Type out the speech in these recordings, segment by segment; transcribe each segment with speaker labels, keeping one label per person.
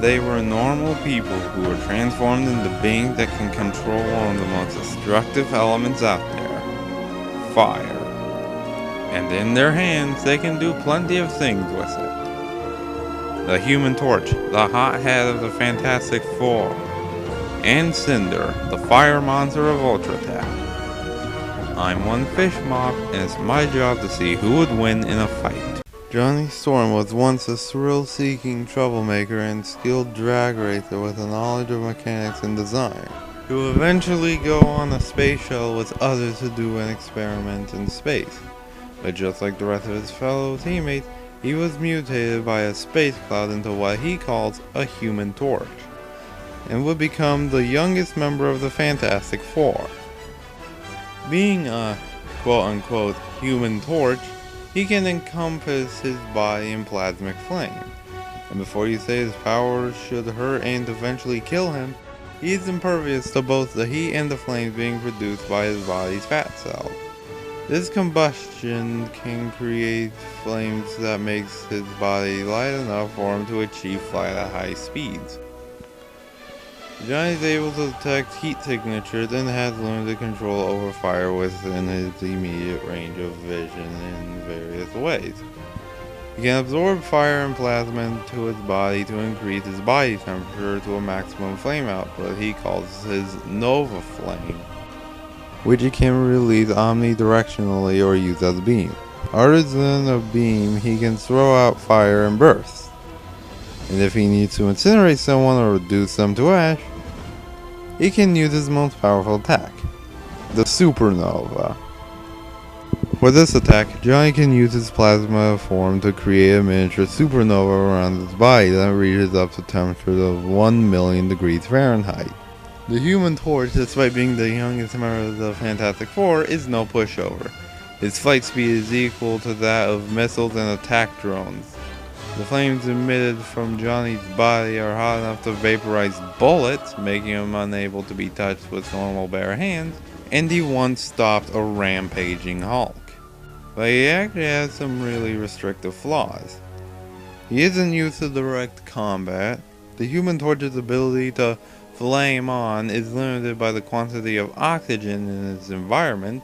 Speaker 1: They were normal people who were transformed into beings that can control one of the most destructive elements out there, fire. And in their hands, they can do plenty of things with it. The Human Torch, the hothead of the Fantastic Four, and Cinder, the fire monster of Ultra Tech. I'm one fish mop, and it's my job to see who would win in a fight. Johnny Storm was once a thrill-seeking troublemaker and skilled drag racer with a knowledge of mechanics and design, who would eventually go on a space shuttle with others to do an experiment in space. But just like the rest of his fellow teammates, he was mutated by a space cloud into what he calls a Human Torch, and would become the youngest member of the Fantastic Four. Being a quote-unquote Human Torch, he can encompass his body in plasmic flame, and before you say his powers should hurt and eventually kill him, he is impervious to both the heat and the flames being produced by his body's fat cells. This combustion can create flames that makes his body light enough for him to achieve flight at high speeds. Johnny is able to detect heat signatures and has limited control over fire within his immediate range of vision in various ways. He can absorb fire and plasma into his body to increase his body temperature to a maximum flame output he calls his Nova Flame, which he can release omnidirectionally or use as a beam. Other than a beam, he can throw out fire in bursts. And if he needs to incinerate someone or reduce them to ash, he can use his most powerful attack, the Supernova. For this attack, Johnny can use his plasma form to create a miniature supernova around his body that reaches up to temperatures of 1,000,000 degrees Fahrenheit. The Human Torch, despite being the youngest member of the Fantastic Four, is no pushover. His flight speed is equal to that of missiles and attack drones. The flames emitted from Johnny's body are hot enough to vaporize bullets, making him unable to be touched with normal bare hands, and he once stopped a rampaging Hulk. But he actually has some really restrictive flaws. He isn't used to direct combat. The Human Torch's ability to flame on is limited by the quantity of oxygen in his environment.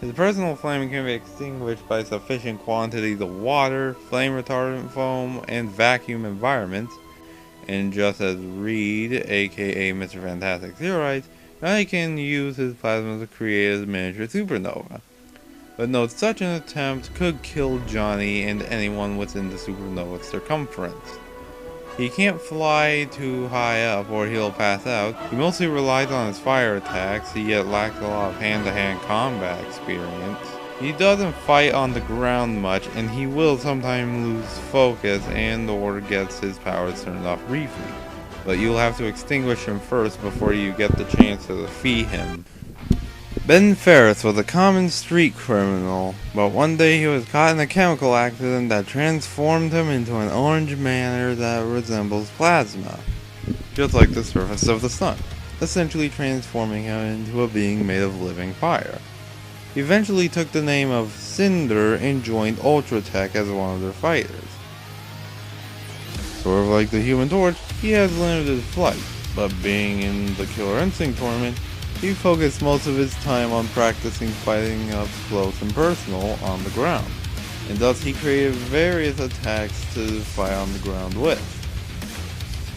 Speaker 1: His personal flame can be extinguished by sufficient quantities of water, flame retardant foam, and vacuum environments. And just as Reed, aka Mr. Fantastic, theorized, Johnny can use his plasma to create a miniature supernova. But note, such an attempt could kill Johnny and anyone within the supernova's circumference. He can't fly too high up or he'll pass out. He mostly relies on his fire attacks, he yet lacks a lot of hand-to-hand combat experience. He doesn't fight on the ground much, and he will sometimes lose focus and or gets his powers turned off briefly. But you'll have to extinguish him first before you get the chance to defeat him. Ben Ferris was a common street criminal, but one day he was caught in a chemical accident that transformed him into an orange matter that resembles plasma, just like the surface of the sun, essentially transforming him into a being made of living fire. He eventually took the name of Cinder and joined Ultra Tech as one of their fighters. Sort of like the Human Torch, he has limited flight, but being in the Killer Instinct tournament, he focused most of his time on practicing fighting up close and personal on the ground, and thus he created various attacks to fight on the ground with.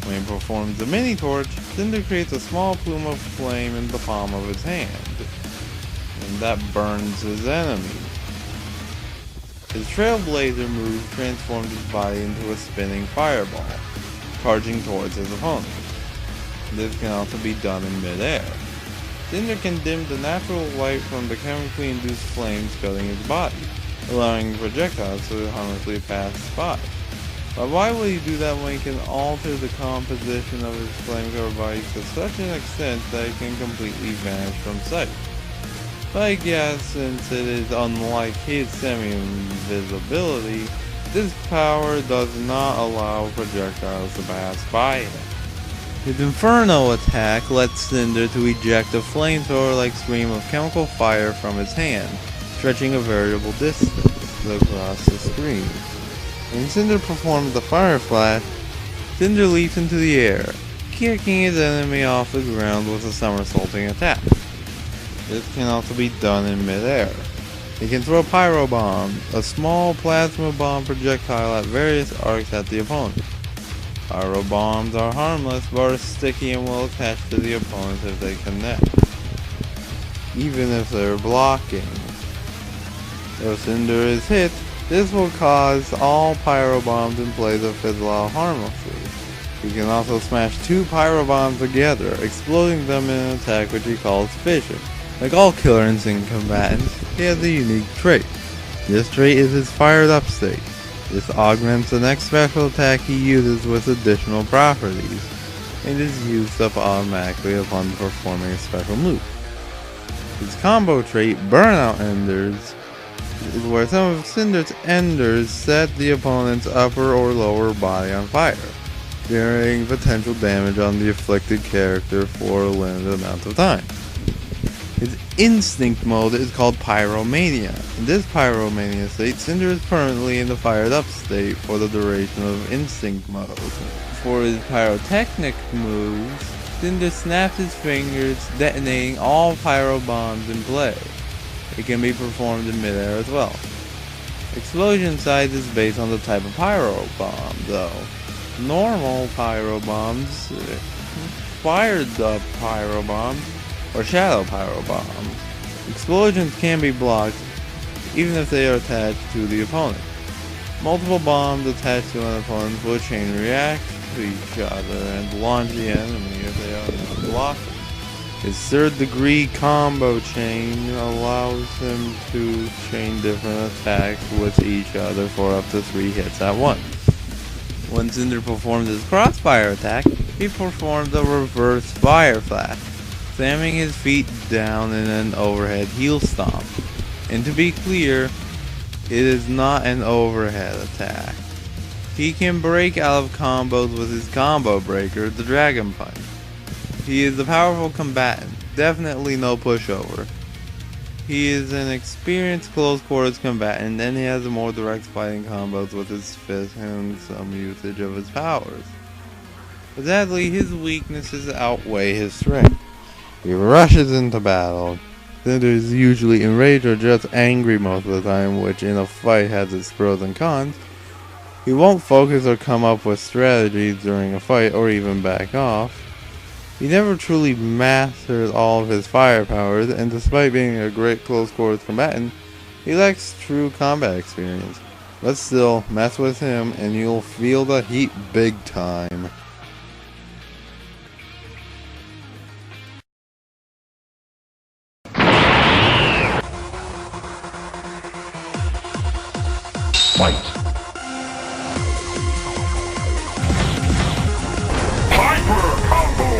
Speaker 1: When he performs the mini torch, Cinder creates a small plume of flame in the palm of his hand, and that burns his enemies. His Trailblazer move transformed his body into a spinning fireball, charging towards his opponent. This can also be done in mid-air. Cinder can dim the natural light from the chemically induced flames coating his body, allowing projectiles to harmlessly pass by. But why would he do that when he can alter the composition of his flame-covered body to such an extent that it can completely vanish from sight? But I guess since it is unlike his semi-invisibility, this power does not allow projectiles to pass by him. His Inferno attack lets Cinder to eject a flamethrower-like stream of chemical fire from his hand, stretching a variable distance across the screen. When Cinder performs the Fire Flash, Cinder leaps into the air, kicking his enemy off the ground with a somersaulting attack. This can also be done in midair. He can throw Pyro Bomb, a small plasma bomb projectile at various arcs at the opponent. Pyro Bombs are harmless but are sticky and will attach to the opponent if they connect, even if they're blocking. If Cinder is hit, this will cause all Pyro Bombs in play to fizzle out harmlessly. He can also smash two Pyro Bombs together, exploding them in an attack which he calls fission. Like all Killer Instinct combatants, he has a unique trait. This trait is his fired up state. This augments the next special attack he uses with additional properties, and is used up automatically upon performing a special move. His combo trait, Burnout Enders, is where some of Cinder's enders set the opponent's upper or lower body on fire, generating potential damage on the afflicted character for a limited amount of time. His instinct mode is called Pyromania. In this Pyromania state, Cinder is permanently in the fired up state for the duration of instinct mode. For his pyrotechnic moves, Cinder snaps his fingers, detonating all Pyro Bombs in play. It can be performed in midair as well. Explosion size is based on the type of Pyro Bomb, though. Normal Pyro Bombs, fired up Pyro Bombs, or Shadow Pyro Bombs. Explosions can be blocked even if they are attached to the opponent. Multiple bombs attached to an opponent will chain react to each other and launch the enemy if they are not blocking. His third degree combo chain allows him to chain different attacks with each other for up to 3 hits at once. When Cinder performs his crossfire attack, he performs a reverse fire flash, slamming his feet down in an overhead heel stomp. And to be clear, it is not an overhead attack. He can break out of combos with his combo breaker, the Dragon Punch. He is a powerful combatant, definitely no pushover. He is an experienced close quarters combatant, and he has more direct fighting combos with his fists and some usage of his powers. But sadly, his weaknesses outweigh his strength. He rushes into battle. Cinder is usually enraged or just angry most of the time, which in a fight has its pros and cons. He won't focus or come up with strategies during a fight or even back off. He never truly masters all of his fire powers, and despite being a great close quarters combatant, he lacks true combat experience. But still, mess with him and you'll feel the heat big time.
Speaker 2: Fight! Hyper Combo!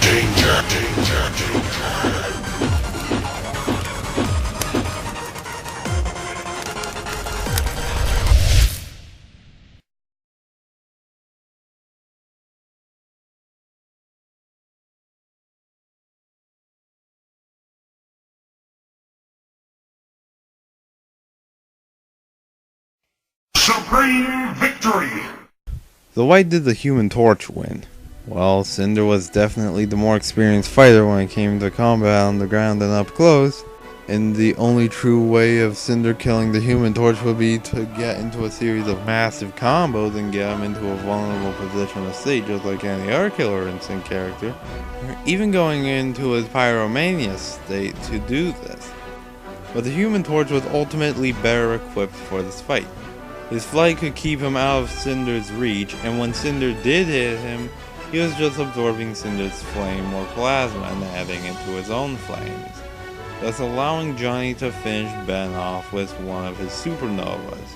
Speaker 2: Danger, danger, danger. Supreme victory!
Speaker 1: So why did the Human Torch win? Well, Cinder was definitely the more experienced fighter when it came to combat on the ground and up close, and the only true way of Cinder killing the Human Torch would be to get into a series of massive combos and get him into a vulnerable position of state, just like any other Killer Instinct character, even going into his Pyromania state to do this. But the Human Torch was ultimately better equipped for this fight. His flight could keep him out of Cinder's reach, and when Cinder did hit him, He was just absorbing Cinder's flame or plasma and adding it to his own flames, thus allowing Johnny to finish Ben off with one of his supernovas.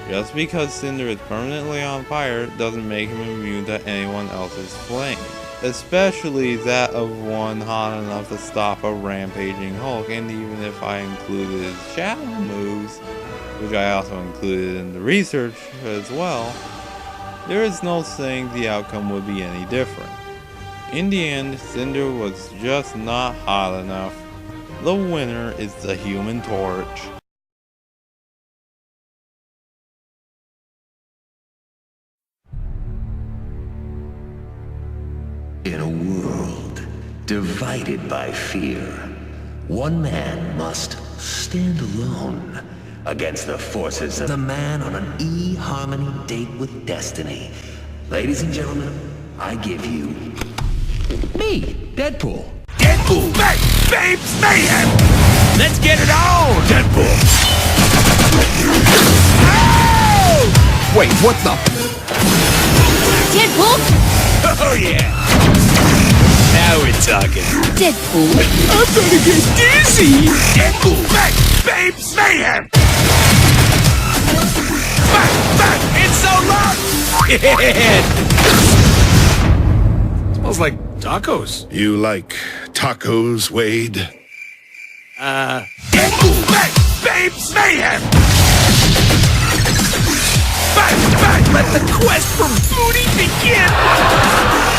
Speaker 1: Just because Cinder is permanently on fire doesn't make him immune to anyone else's flame, especially that of one hot enough to stop a rampaging Hulk. And even if I included his shadow moves, which I also included in the research as well, there is no saying the outcome would be any different. In the end, Cinder was just not hot enough. The winner is the Human Torch.
Speaker 3: In a world divided by fear, one man must stand alone against the forces of the man on an eHarmony date with destiny. Ladies and gentlemen, I give you me, Deadpool.
Speaker 2: Deadpool! Babes mayhem!
Speaker 3: Let's get it on!
Speaker 2: Deadpool!
Speaker 3: Oh!
Speaker 2: Wait, what the?
Speaker 4: Deadpool!
Speaker 3: Oh yeah! Now we're talking.
Speaker 4: Deadpool!
Speaker 3: I'm gonna get dizzy!
Speaker 2: Deadpool! Babes mayhem!
Speaker 3: It's so loud!
Speaker 2: Smells like tacos. You like tacos, Wade? Deadpool! Babes mayhem!
Speaker 3: Let the quest for booty begin!